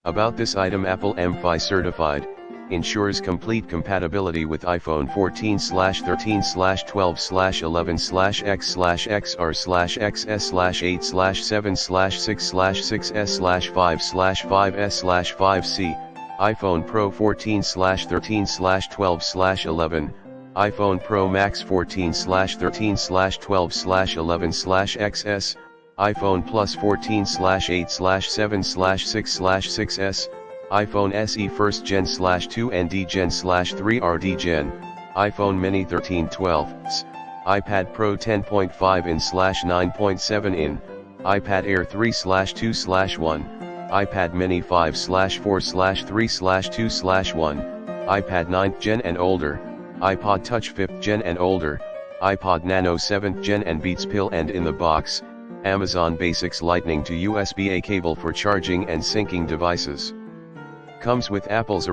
About this item: Apple MFI certified, ensures complete compatibility with iPhone 14/13/12/11/X/X/R/X/S/8/6/6S/5/5S/5C, iPhone Pro 14/13/12/11, iPhone Pro Max 14/13/12/11/XS, iPhone Plus 14/8/7/6/6S, iPhone SE 1st Gen /2 ND Gen /3 RD Gen, iPhone Mini 13/12s, iPad Pro 10.5 in /9.7 in, iPad Air 3/2/1, iPad Mini 5/4/3/2/1, iPad 9th Gen and older, iPod Touch 5th Gen and older, iPod Nano 7th Gen and Beats Pill. And in the box, Amazon Basics Lightning to USB-A cable for charging and syncing devices. Comes with Apple's